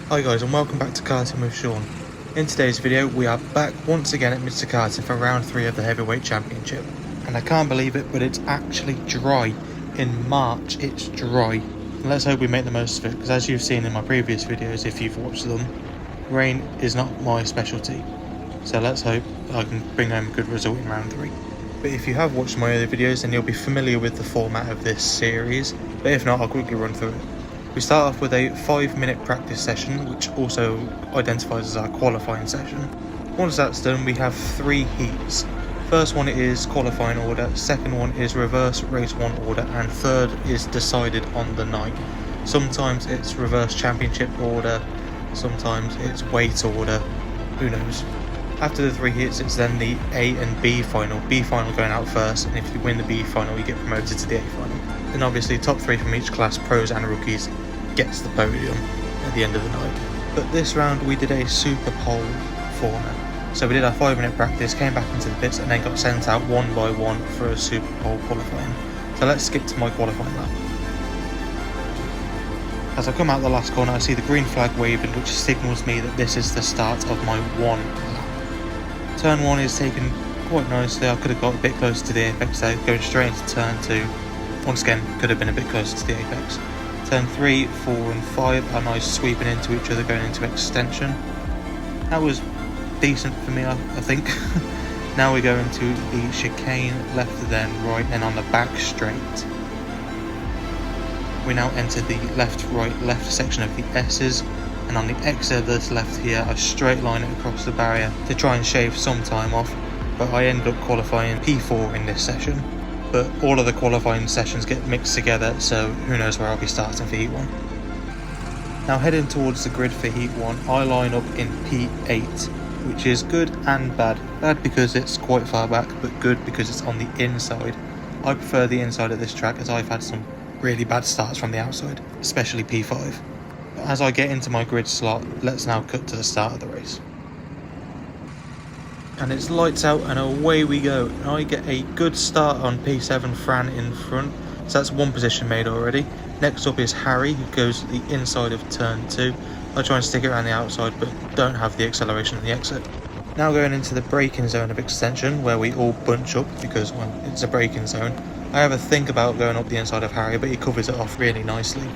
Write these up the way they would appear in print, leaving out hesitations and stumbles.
Hi guys and welcome back to Karting with Sean. In today's video we are back once again at Mr. Karting for round 3 of the Heavyweight Championship. And I can't believe it, but it's actually dry. In March it's dry. And let's hope we make the most of it, because as you've seen in my previous videos, if you've watched them, rain is not my specialty. So let's hope I can bring home a good result in round 3. But if you have watched my other videos then you'll be familiar with the format of this series, but if not I'll quickly run through it. We start off with a 5-minute practice session, which also identifies as our qualifying session. Once that's done, we have 3 heats. First one is qualifying order, second one is reverse race 1 order, and third is decided on the night. Sometimes it's reverse championship order, sometimes it's weight order, who knows. After the 3 hits, it's then the A and B final. B final going out first, and if you win the B final, you get promoted to the A final. Then obviously top 3 from each class, pros and rookies, gets the podium at the end of the night. But this round we did a super pole format. So we did our 5-minute practice, came back into the pits, and then got sent out one by one for a super pole qualifying. So let's skip to my qualifying lap. As I come out the last corner, I see the green flag waving, which signals me that this is the start of my 1 lap. Turn 1 is taken quite nicely. I could have got a bit closer to the apex there, going straight into turn 2. Once again, could have been a bit closer to the apex. Turn 3, 4 and 5 are nice, sweeping into each other, going into extension. That was decent for me, I think. Now we go into the chicane, left then right, and on the back straight. We now enter the left, right, left section of the S's. And on the exit of this left here, I straight line it across the barrier to try and shave some time off, but I end up qualifying P4 in this session. But all of the qualifying sessions get mixed together, so who knows where I'll be starting for Heat 1. Now heading towards the grid for Heat 1, I line up in P8, which is good and bad. Bad because it's quite far back, but good because it's on the inside. I prefer the inside of this track, as I've had some really bad starts from the outside, especially P5. As I get into my grid slot, let's now cut to the start of the race. And it's lights out and away we go. And I get a good start on P7 Fran in front, so that's 1 position made already. Next up is Harry, who goes to the inside of turn 2. I try and stick it around the outside, but don't have the acceleration on the exit. Now going into the braking zone of extension, where we all bunch up because, well, it's a braking zone. I have a think about going up the inside of Harry, but he covers it off really nicely.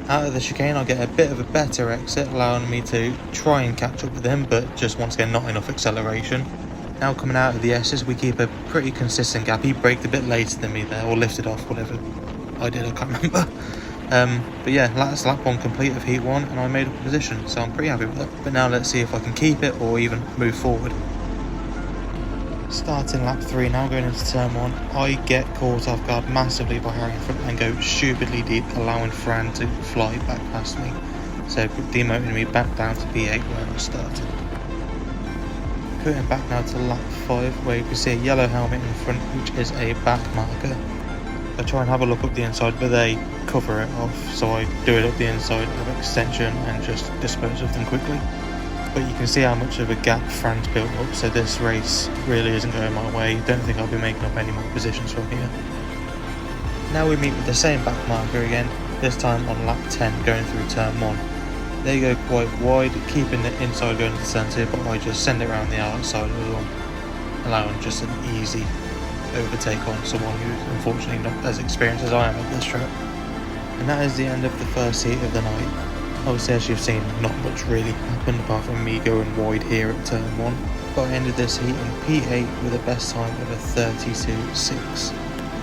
Out of the chicane I get a bit of a better exit, allowing me to try and catch up with him, but just once again not enough acceleration. Now coming out of the S's we keep a pretty consistent gap. He braked a bit later than me there, or lifted off, whatever I did, I can't remember. But yeah, that's lap 1 complete of Heat 1 and I made up a position, so I'm pretty happy with it. But now let's see if I can keep it or even move forward. Starting lap 3, now going into turn 1, I get caught off guard massively by Harry in front and go stupidly deep, allowing Fran to fly back past me, so demoting me back down to P8 where I started. Cutting back now to lap 5, where you can see a yellow helmet in front, which is a back marker. I try and have a look up the inside, but they cover it off, so I do it up the inside of extension and just dispose of them quickly. But you can see how much of a gap Fran's built up, so this race really isn't going my way. Don't think I'll be making up any more positions from here. Now we meet with the same back marker again, this time on lap 10 going through turn 1. They go quite wide, keeping the inside going to turn 2, but I just send it around the outside as well, allowing just an easy overtake on someone who's unfortunately not as experienced as I am at this track. And that is the end of the first heat of the night. Obviously, as you've seen, not much really happened apart from me going wide here at turn 1, but I ended this heat in P8 with a best time of a 32.6.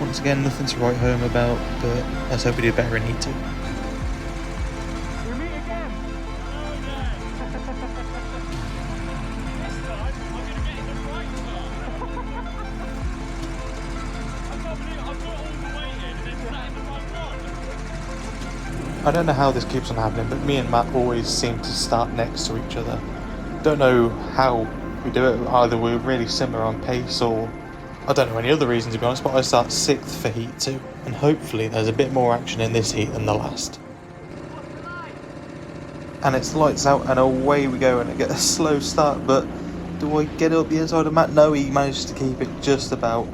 Once again, nothing to write home about, but let's hope we do better in heat 2. I don't know how this keeps on happening, but me and Matt always seem to start next to each other. Don't know how we do it, either we're really similar on pace or I don't know any other reason to be honest, but I start 6th for Heat 2, and hopefully there's a bit more action in this heat than the last. And it's lights out and away we go, and I get a slow start, but do I get up the inside of Matt? No, he managed to keep it just about.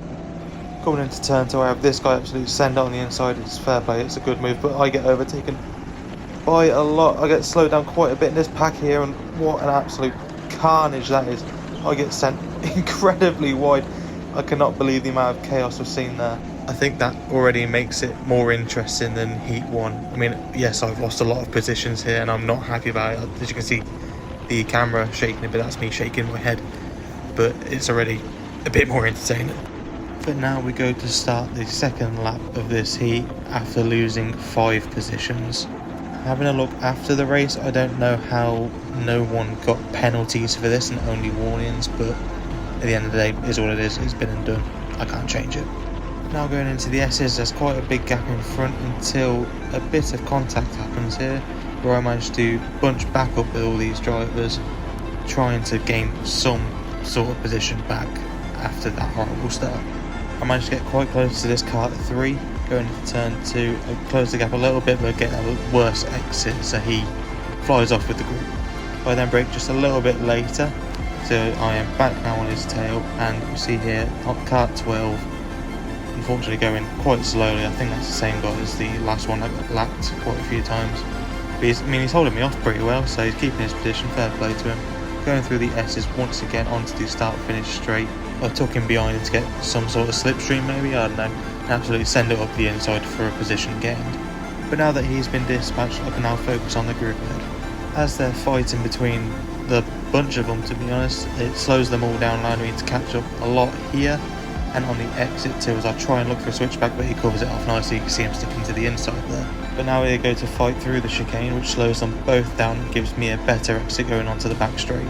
Coming into turn 2, I have this guy absolutely send on the inside. It's fair play, it's a good move, but I get overtaken by a lot. I get slowed down quite a bit in this pack here, and what an absolute carnage that is. I get sent incredibly wide. I cannot believe the amount of chaos we've seen there. I think that already makes it more interesting than Heat 1. I mean, yes, I've lost a lot of positions here and I'm not happy about it. As you can see, the camera shaking a bit, that's me shaking my head. But it's already a bit more entertaining. But now we go to start the second lap of this heat after losing 5 positions. Having a look after the race, I don't know how no one got penalties for this and only warnings, but at the end of the day, it is what it is. It's been and done. I can't change it. Now going into the S's, there's quite a big gap in front until a bit of contact happens here, where I managed to bunch back up with all these drivers, trying to gain some sort of position back after that horrible start. I managed to get quite close to this car at 3, going into turn 2, I close the gap a little bit but get a worse exit, so he flies off with the group. I then brake just a little bit later, so I am back now on his tail, and you see here, car 12, unfortunately going quite slowly. I think that's the same guy as the last one that got lapped quite a few times. But he's holding me off pretty well, so he's keeping his position, fair play to him. Going through the S's once again onto the start-finish straight. I took him behind to get some sort of slipstream maybe, I don't know, and absolutely send it up the inside for a position gained. But now that he's been dispatched, I can now focus on the group ahead. As they're fighting between the bunch of them, to be honest, it slows them all down, allowing me to catch up a lot here. And on the exit too, as I try and look for a switchback, but he covers it off nicely. You can see him sticking to the inside there. But now they go to fight through the chicane, which slows them both down and gives me a better exit going onto the back straight.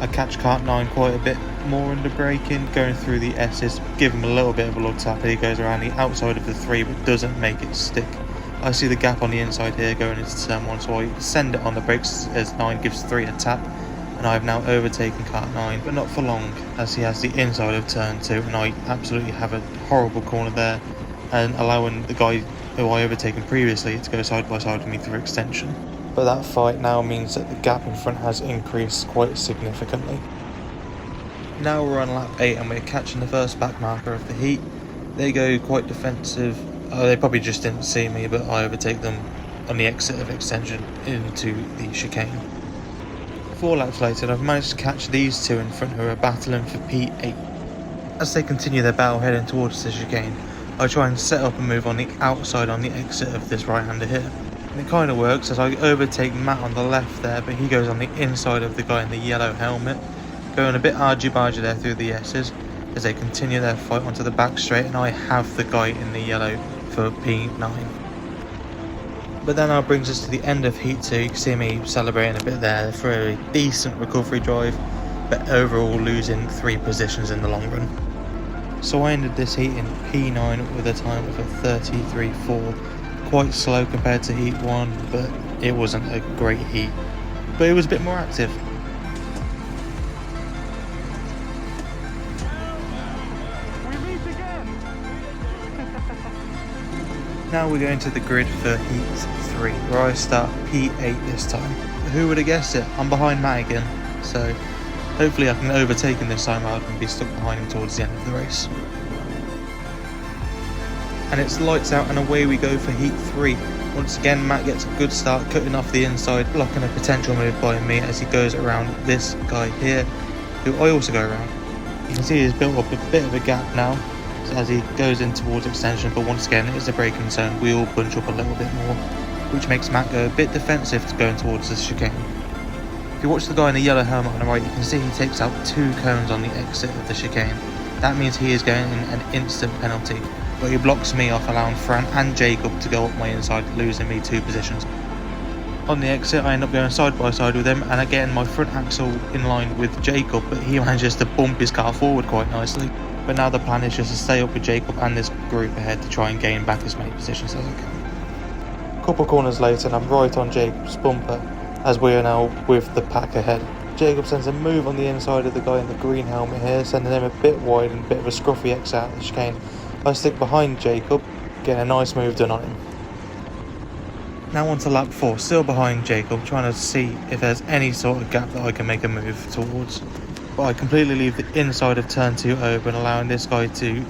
I catch kart 9 quite a bit more under braking, going through the S's, give him a little bit of a lug tap, and he goes around the outside of the 3 but doesn't make it stick. I see the gap on the inside here going into turn 1, so I send it on the brakes as 9 gives 3 a tap. And I have now overtaken kart 9, but not for long, as he has the inside of turn 2, and I absolutely have a horrible corner there, and allowing the guy who I overtaken previously to go side by side with me through extension. But that fight now means that the gap in front has increased quite significantly. Now we're on lap 8 and we're catching the first back marker of the heat. They go quite defensive. They probably just didn't see me, but I overtake them on the exit of extension into the chicane. 4 laps later, I've managed to catch these 2 in front who are battling for P8. As they continue their battle heading towards the chicane, I try and set up and move on the outside on the exit of this right-hander here. And it kind of works as I overtake Matt on the left there, but he goes on the inside of the guy in the yellow helmet, going a bit argy-bargy there through the S's as they continue their fight onto the back straight, and I have the guy in the yellow for P9. But then that brings us to the end of Heat 2. You can see me celebrating a bit there for a decent recovery drive, but overall losing 3 positions in the long run. So I ended this heat in P9 with a time of a 33.4. Quite slow compared to Heat 1, but it wasn't a great heat. But it was a bit more active. Now we're going to the grid for Heat 3, where I start P8 this time. Who would have guessed it? I'm behind Matt again, so hopefully I can overtake him this time rather than be stuck behind him towards the end of the race. And it's lights out and away we go for Heat 3. Once again, Matt gets a good start, cutting off the inside, blocking a potential move by me as he goes around this guy here, who I also go around. You can see he's built up a bit of a gap now as he goes in towards extension, but once again it's a braking zone. We all bunch up a little bit more, which makes Matt go a bit defensive to going towards the chicane. If you watch the guy in the yellow helmet on the right, you can see he takes out 2 cones on the exit of the chicane. That means he is going in an instant penalty, but he blocks me off, allowing Fran and Jacob to go up my inside, losing me 2 positions. On the exit I end up going side by side with him, and again my front axle in line with Jacob, but he manages to bump his car forward quite nicely. But now the plan is just to stay up with Jacob and this group ahead to try and gain back as many positions as I can. Couple corners later and I'm right on Jacob's bumper as we are now with the pack ahead. Jacob sends a move on the inside of the guy in the green helmet here, sending him a bit wide and a bit of a scruffy exit out of the chicane. I stick behind Jacob, getting a nice move done on him. Now on to lap 4, still behind Jacob, trying to see if there's any sort of gap that I can make a move towards. But I completely leave the inside of turn 2 open, allowing this guy to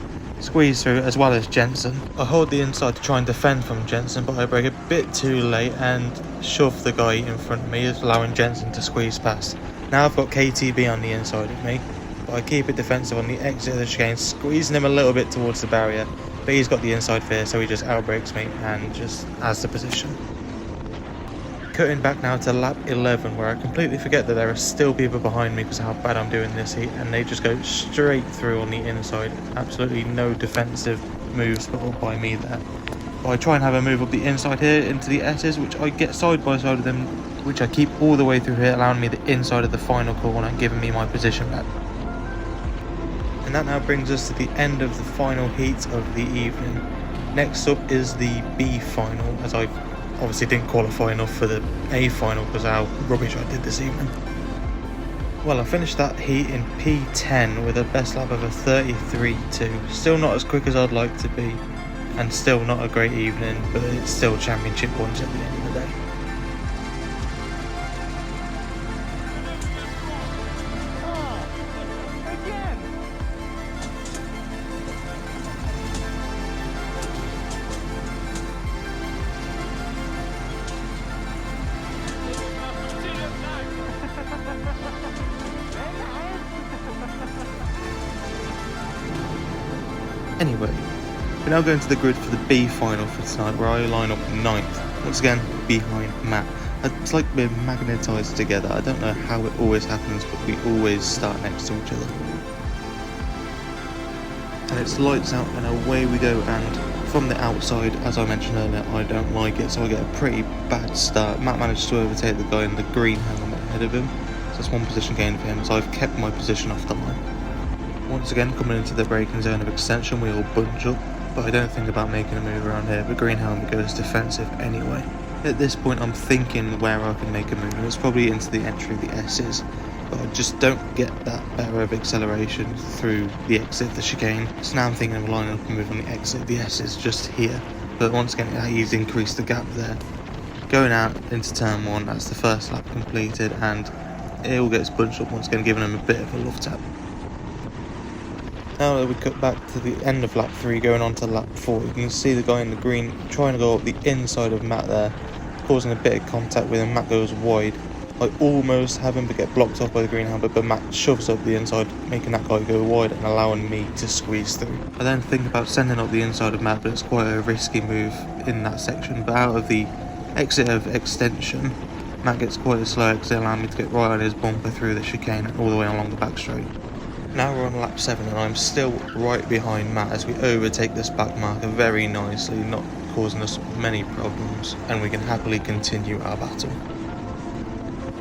squeeze through as well as Jensen. I hold the inside to try and defend from Jensen, but I brake a bit too late and shove the guy in front of me, allowing Jensen to squeeze past. Now I've got KTB on the inside of me, but I keep it defensive on the exit of the chicane, squeezing him a little bit towards the barrier, but he's got the inside fear, so he just outbrakes me and just has the position. Cutting back now to lap 11, where I completely forget that there are still people behind me because of how bad I'm doing this heat, and they just go straight through on the inside. Absolutely no defensive moves put up by me there. But I try and have a move up the inside here into the S's, which I get side by side with them, which I keep all the way through here, allowing me the inside of the final corner and giving me my position back. And that now brings us to the end of the final heat of the evening. Next up is the B final, as I've obviously didn't qualify enough for the A final because how rubbish I did this evening. Well, I finished that heat in P10 with a best lap of a 33.2. Still not as quick as I'd like to be, and still not a great evening, but it's still championship points at the end of the day. Anyway, we're now going to the grid for the B final for tonight, where I line up 9th, once again behind Matt. It's like we're magnetised together. I don't know how it always happens, but we always start next to each other. And it's lights out and away we go, and from the outside, as I mentioned earlier, I don't like it, so I get a pretty bad start. Matt managed to overtake the guy in the green helmet ahead of him, so that's one position gain for him, so I've kept my position off the line. Once again, coming into the braking zone of extension, we all bunch up, but I don't think about making a move around here. The green helmet goes defensive anyway. At this point, I'm thinking where I can make a move, and it's probably into the entry of the S's, but I just don't get that better of acceleration through the exit of the chicane. So now I'm thinking of lining up a move on the exit of the S's just here, but once again, he's increased the gap there. Going out into turn 1, that's the first lap completed, and it all gets bunched up once again, giving him a bit of a love tap. Now that we cut back to the end of lap 3, going on to lap 4, you can see the guy in the green trying to go up the inside of Matt there, causing a bit of contact with him. Matt goes wide. I almost have him but get blocked off by the green helmet, but Matt shoves up the inside, making that guy go wide and allowing me to squeeze through. I then think about sending up the inside of Matt, but it's quite a risky move in that section. But out of the exit of extension, Matt gets quite a slow exit, allowing me to get right on his bumper through the chicane and all the way along the back straight. Now we're on lap 7 and I'm still right behind Matt as we overtake this back marker very nicely, not causing us many problems, and we can happily continue our battle.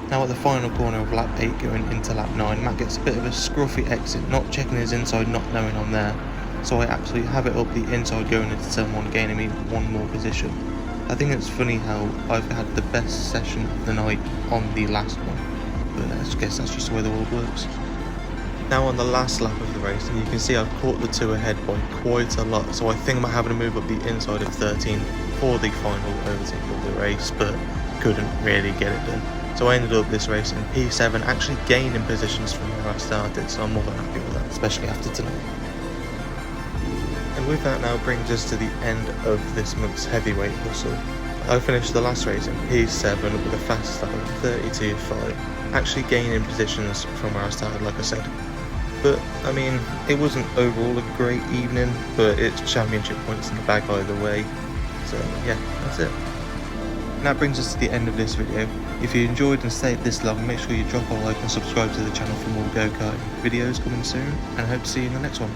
Now at the final corner of lap 8 going into lap 9, Matt gets a bit of a scruffy exit, not checking his inside, not knowing I'm there, so I actually have it up the inside going into turn 1, gaining me one more position. I think it's funny how I've had the best session of the night on the last one, but I guess that's just the way the world works. Now on the last lap of the race, and you can see I've caught the 2 ahead by quite a lot, so I think about having to move up the inside of 13 for the final overtake of the race, but couldn't really get it done. So I ended up this race in P7, actually gaining positions from where I started, so I'm more than happy with that, especially after tonight. And with that now brings us to the end of this month's heavyweight hustle. I finished the last race in P7 with a fast start of 32.5, actually gaining positions from where I started, like I said. But, I mean, it wasn't overall a great evening, but it's championship points in the bag either way. So, yeah, that's it. And that brings us to the end of this video. If you enjoyed and stayed this long, make sure you drop a like and subscribe to the channel for more go-karting videos coming soon, and I hope to see you in the next one.